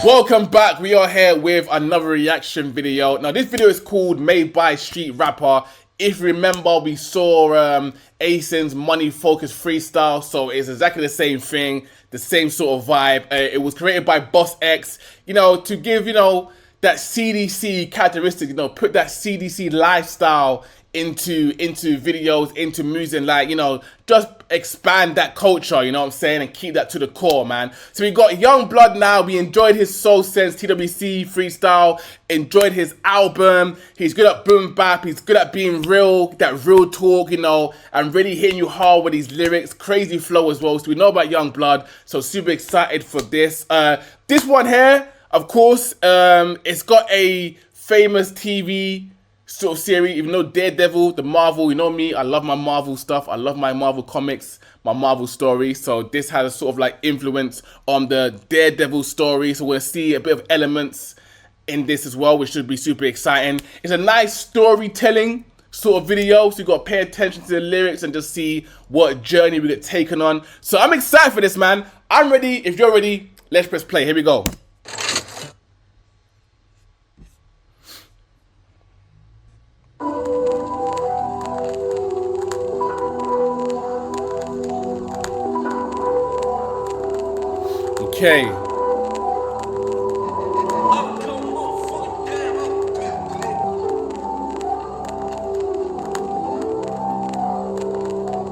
Welcome back. We are here with another reaction video. Now this video is called Made by Street Rapper. If you remember, we saw Asin's Money Focused Freestyle, so it's exactly the same thing, the same sort of vibe. It was created by Boss X, to give, that CDC characteristic, put that CDC lifestyle into videos, into music, like, just expand that culture, you know what I'm saying, and keep that to the core, man. So we got YoungBlood now. We enjoyed his Soul Sense TWC freestyle, enjoyed his album. He's good at boom bap, he's good at being real, that real talk, and really hitting you hard with his lyrics, crazy flow as well. So we know about YoungBlood, so super excited for this. This one here, of course, it's got a famous TV sort of series, even though Daredevil, the Marvel, you know me, I love my Marvel stuff, I love my Marvel comics, my Marvel story, so this has a sort of like influence on the Daredevil story, so we're going to see a bit of elements in this as well, which should be super exciting. It's a nice storytelling sort of video, so you got to pay attention to the lyrics and just see what journey we get taken on. So I'm excited for this, man. I'm ready. If you're ready, let's press play. Here we go. Okay.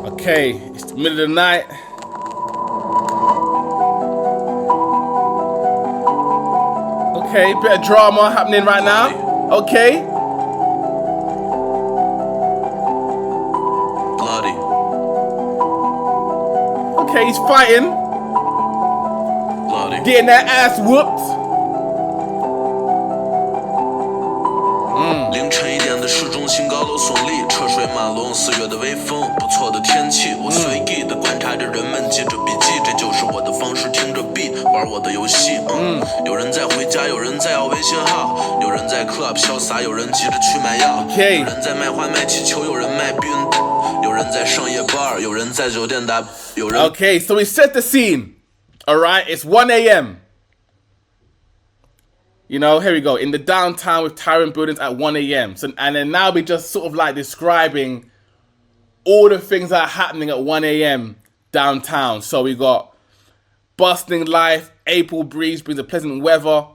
Okay, it's the middle of the night. Okay, bit of drama happening right now. Okay. Bloody. Okay, he's fighting. Getting that ass whooped. 凌晨1点的市中心高楼耸立，车水马龙，4月的微风，不错的天气。我随意的观察着人们记着笔记，这就是我的方式，听着 beat 玩我的游戏。有人在回家，有人在要微信号，有人在 club 潇洒，有人急着去买药，有人在卖花卖气球，有人卖避孕套，有人在上夜班，有人在酒店打，有人。Okay, so we set the scene. All right, it's 1 a.m. Here we go. In the downtown with towering buildings at 1 a.m. So, and then now we're just sort of like describing all the things that are happening at 1 a.m. downtown. So we got bustling life, April breeze brings a pleasant weather.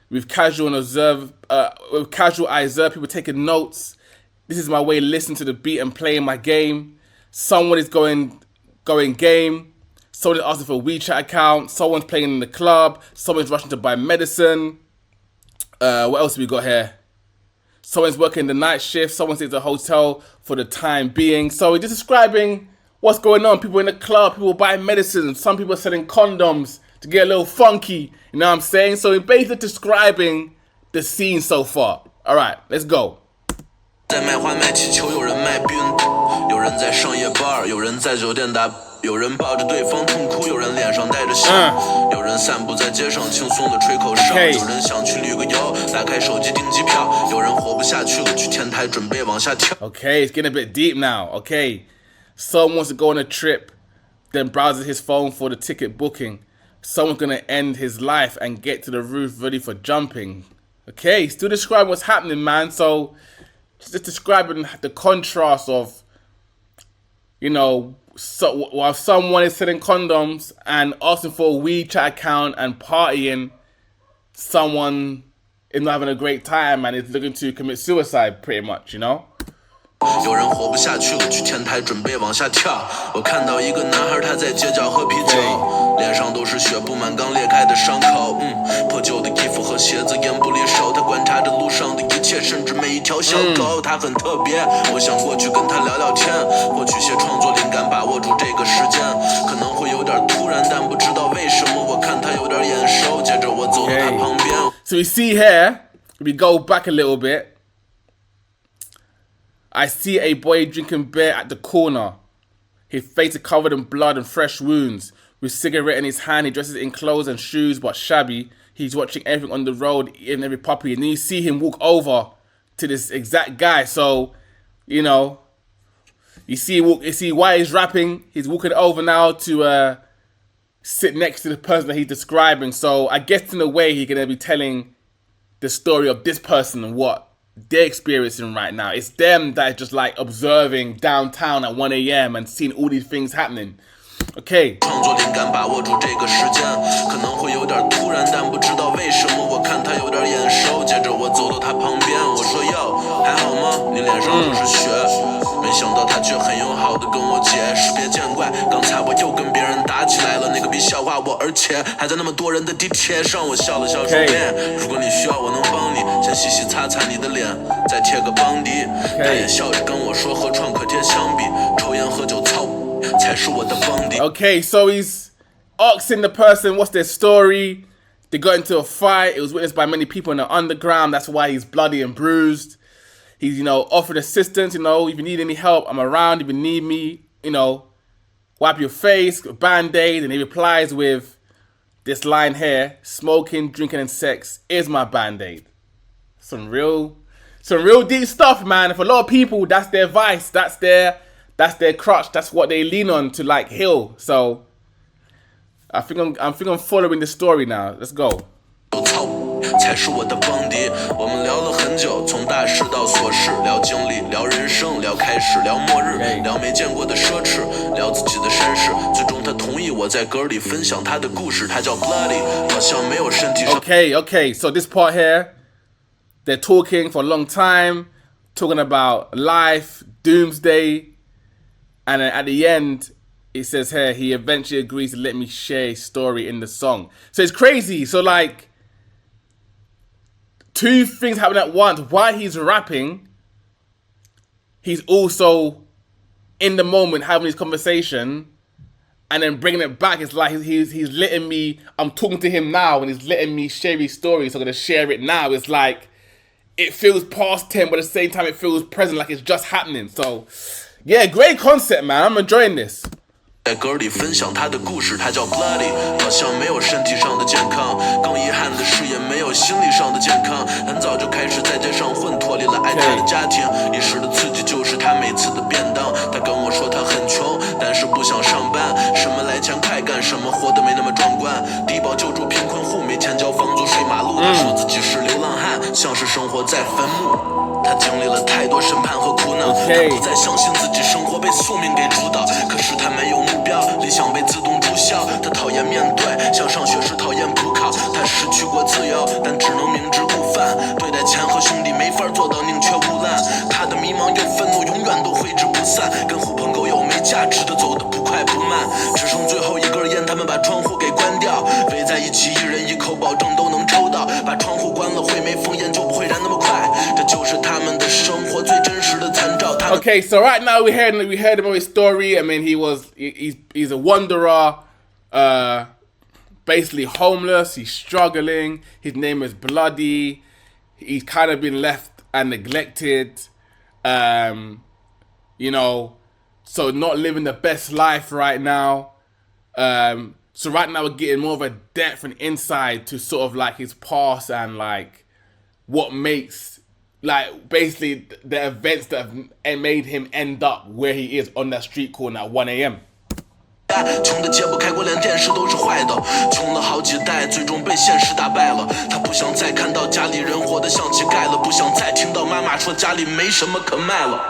With casual eye observe, people taking notes. This is my way to listen to the beat and playing my game. Someone is going game. Someone is asking for a WeChat account. Someone's playing in the club. Someone's rushing to buy medicine. What else have we got here? Someone's working the night shift. Someone's in the hotel for the time being. So we're just describing what's going on. People in the club, people buying medicine. Some people are selling condoms to get a little funky. You know what I'm saying? So we're basically describing the scene so far. All right, let's go. 在卖花卖气球，有人卖避孕套，有人在上夜班，有人在酒店打。有人抱着对方痛哭，有人脸上带着笑，有人散步在街上轻松的吹口哨，有人想去旅个游，打开手机订机票，有人活不下去了，去天台准备往下跳。 Okay, it's getting a bit deep now. Okay, someone wants to go on a trip, then browses his phone for the ticket booking. Someone's gonna end his life and get to the roof ready for jumping. Okay, still describing what's happening, man. So just describing the contrast of, so while someone is selling condoms and asking for a WeChat account and partying, someone is not having a great time and is looking to commit suicide, pretty much,有人活不下去了，去天台准备往下跳。我看到一个男孩，他在街角喝啤酒，脸上都是血，布满刚裂开的伤口。破旧的衣服和鞋子，烟不离手。他观察着路上的一切，甚至每一条小狗。他很特别，我想过去跟他聊聊天，获取些创作灵感，把握住这个时间。可能会有点突然，但不知道为什么，我看他有点眼熟。接着我走到他旁边。So we see here, we go back a little bit. I see a boy drinking beer at the corner. His face is covered in blood and fresh wounds. With a cigarette in his hand, he dresses in clothes and shoes, but shabby. He's watching everything on the road, eating every puppy. And then you see him walk over to this exact guy. So, you see why he's rapping. He's walking over now to sit next to the person that he's describing. So I guess in a way he's gonna be telling the story of this person and what they're experiencing right now. It's them that is just like observing downtown at 1 a.m. and seeing all these things happening. Okay. 创作灵感把握住这个时间，可能会有点突然，但不知道为什么我看他有点眼熟。接着我走到他旁边，我说哟，还好吗？你脸上都是血。没想到他却很友好的跟我解释，别见怪，刚才我又跟别人打起来了，那个逼笑话我，而且还在那么多人的地铁上。我笑了笑说面，如果你需要我能帮你，先洗洗擦擦你的脸，再贴个邦迪。他也笑着跟我说和创可贴相比，抽烟喝酒操。Okay, so he's asking the person what's their story. They got into a fight. It was witnessed by many people in the underground. That's why he's bloody and bruised. He's, offered assistance. If you need any help, I'm around. If you need me, wipe your face, band-aid. And he replies with this line here: smoking, drinking, and sex is my band-aid. Some real deep stuff, man. And for a lot of people, that's their vice. That's their crutch. That's what they lean on to like heal. So I think I'm following the story now. Let's go. 才是我的邦迪，我们聊了很久，从大事到琐事，聊经历，聊人生，聊开始，聊末日，聊没见过的奢侈，聊自己的身世。最终他同意我在歌里分享他的故事，他叫 Bloody， 好像没有身体上。Okay. So this part here, they're talking for a long time, talking about life, doomsday. And then at the end, it says here, he eventually agrees to let me share his story in the song. So it's crazy. So like, two things happen at once. While he's rapping, he's also in the moment having this conversation and then bringing it back. It's like he's letting me, I'm talking to him now and he's letting me share his story. So I'm going to share it now. It's like, it feels past 10, but at the same time, it feels present, like it's just happening. So... yeah, great concept, man. I'm enjoying this. 在歌里分享他的故事，他叫 Bloody， 好像没有身体上的健康，更遗憾的是也没有心理上的健康。很早就开始在街上混，脱离了爱他的家庭，一时的刺激就是他每次的便当。他跟我说他很穷，但是不想上班，什么来钱快干，什么活得没那么壮观。低保救助贫困户，没钱交房租睡马路。他说自己是流浪汉，像是生活在坟墓。他经历了太多审判和苦恼，他不再相信自己生活被宿命给主导。可是他没有目标，理想被自动注销。他讨厌面对，像上学时讨厌补考。他失去过自由，但只能明知故犯。对待钱和兄弟没法做到宁缺毋滥。他的迷茫又愤怒永远都挥之不散，跟狐朋狗友没价值的走得不快不慢。只剩最后一根烟，他们把窗户给关掉，围在一起，一人一口，保证都能抽到。把窗户关了，会没封烟就不会燃那么快。这就是他们的生活最真实的参照。Okay, so right now we heard about his story. I mean, he's a wanderer, basically homeless. He's struggling. His name is Bloody. He's kind of been left and neglected. So not living the best life right now. So right now we're getting more of a depth and insight to sort of like his past and like what makes like basically the events that have made him end up where he is on that street corner at 1 a.m. 穷的解不开过，连电视都是坏的，穷了好几代，最终被现实打败了。他不想再看到家里人活得像乞丐了，不想再听到妈妈说家里没什么可卖了。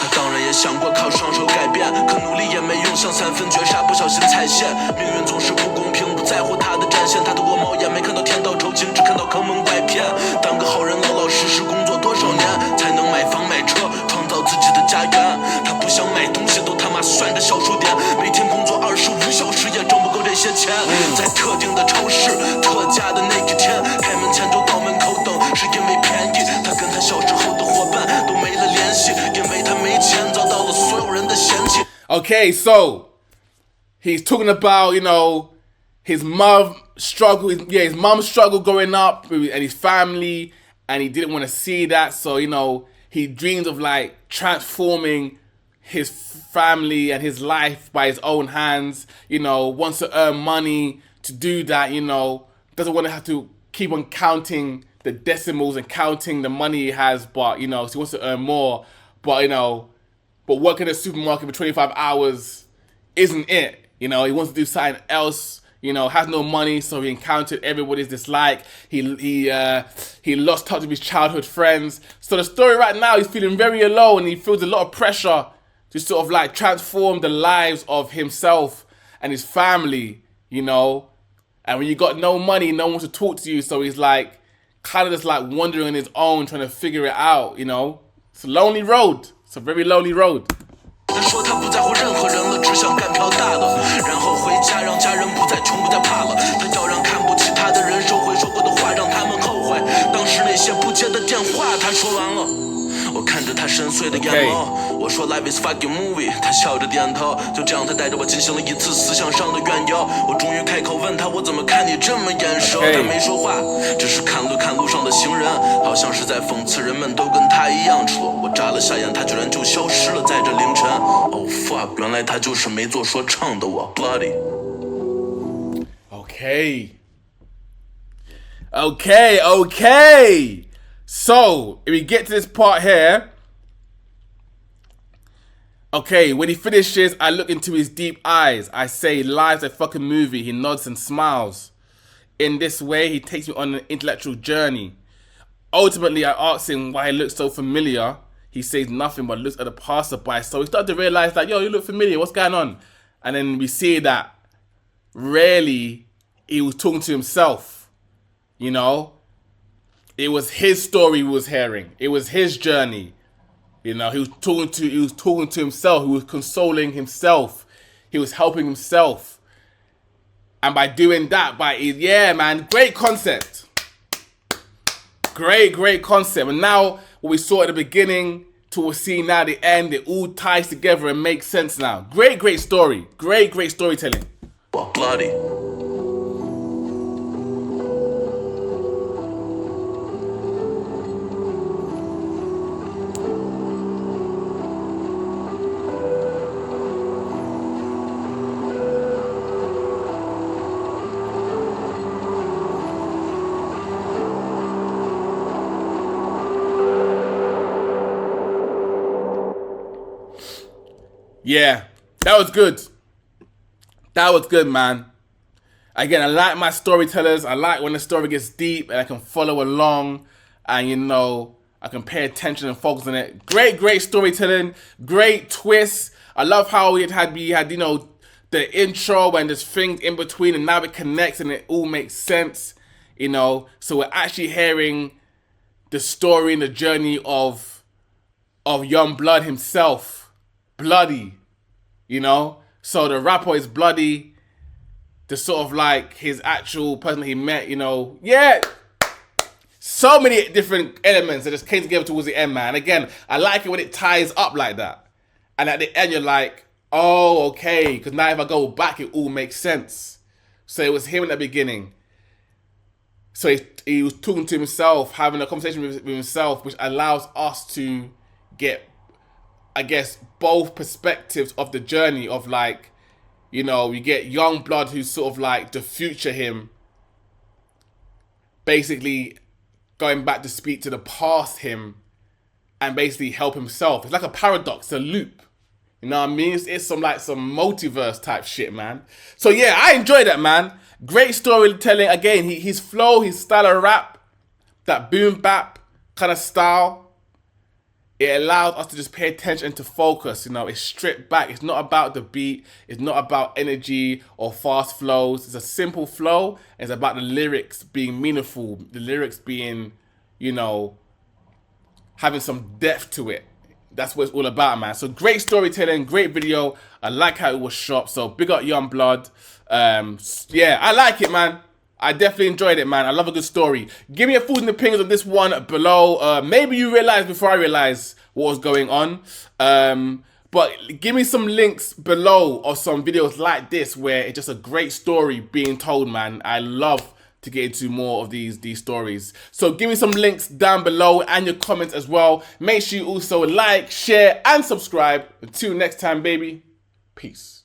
他当然也想过靠双手改变，可努力也没用，像三分绝杀，不小心踩线。命运总是不公平，不在乎他的战线。他透过猫眼没看到天道酬勤，只看到坑蒙拐骗。当个好人，老老实实工作多少年，才能买房买车，创造自己的家园。他不想买东西，都他妈算着小数点，每天工作25小时也挣不够这些钱。在特定的超市，特价的那几天，开门前就到门口等，是因为便宜。他跟他小时候的伙伴都没了联系，因为他没钱，遭到了所有人的嫌弃。Okay, so he's talking about, his mom struggle. Yeah, his mom struggled growing up and his family, and he didn't want to see that. So, he dreams of like transforming his family and his life by his own hands, wants to earn money to do that, doesn't want to have to keep on counting the decimals and counting the money he has, but, so he wants to earn more, but working at a supermarket for 25 hours isn't it. You know, he wants to do something else. You know, has no money, so he encountered everybody's dislike. He lost touch with his childhood friends. So the story right now, he's feeling very alone. He feels a lot of pressure to sort of like transform the lives of himself and his family, you know. And when you got no money, no one wants to talk to you. So he's like, kind of just like wandering on his own, trying to figure it out, you know. It's a lonely road. It's a very lonely road. 说他不在乎任何人了，只想干票大的，然后回家让家人不再穷不再怕了。他要让看不起他的人收回说过的话，让他们后悔。当时那些不接的电话，他说完了。我看着他深邃的眼眸，我说 Life is fucking movie， 他笑着点头。就这样，他带着我进行了一次思想上的远游。我终于开口问他，我怎么看你这么眼熟？他没说话，只是看路上的行人，好像是在讽刺人们都跟他一样蠢。我眨了下眼，他居然就消失了在这凌晨。Oh fuck， 原来他就是没做说唱的我 ，Bloody。Okay. So, if we get to this part here, okay, when he finishes, I look into his deep eyes. I say, life's a fucking movie. He nods and smiles. In this way, he takes me on an intellectual journey. Ultimately, I ask him why he looks so familiar. He says nothing but looks at the passerby. So we start to realize that, yo, you look familiar. What's going on? And then we see that really he was talking to himself, you know? It was his story he was hearing. It was his journey. You know, he was talking to himself. He was consoling himself. He was helping himself. And by doing that, yeah, man, great concept. Great concept. And now, what we saw at the beginning to what we're seeing now at the end, it all ties together and makes sense now. Great story. Great storytelling. Bloody. Yeah, that was good. That was good, man. Again, I like my storytellers. I like when the story gets deep and I can follow along and, you know, I can pay attention and focus on it. Great storytelling. Great twist. I love how we had, you know, the intro and there's things in between and now it connects and it all makes sense, you know. So we're actually hearing the story and the journey of YoungBlood himself. Bloody, you know? So the rapper is Bloody, the sort of like his actual person he met, you know? Yeah, so many different elements that just came together towards the end, man. Again, I like it when it ties up like that. And at the end, you're like, oh, okay, because now if I go back, it all makes sense. So it was him in the beginning. So he was talking to himself, having a conversation with himself, which allows us to get, I guess, both perspectives of the journey of like, you know, you get YoungBlood who's sort of like the future him, basically going back to speak to the past him and basically help himself. It's like a paradox, a loop. You know what I mean? It's some multiverse type shit, man. So yeah, I enjoyed that, man. Great storytelling. Again, his flow, his style of rap, that boom bap kind of style, it allows us to just pay attention and to focus, you know. It's stripped back. It's not about the beat. It's not about energy or fast flows. It's a simple flow. It's about the lyrics being meaningful. The lyrics being, you know, having some depth to it. That's what it's all about, man. So great storytelling, great video. I like how it was shot. So big up YoungBlood. Yeah, I like it, man. I definitely enjoyed it, man. I love a good story. Give me your thoughts and opinions on this one below. Maybe you realized before I realized what was going on. But give me some links below of some videos like this where it's just a great story being told, man. I love to get into more of these stories. So give me some links down below and your comments as well. Make sure you also like, share, and subscribe. Until next time, baby. Peace.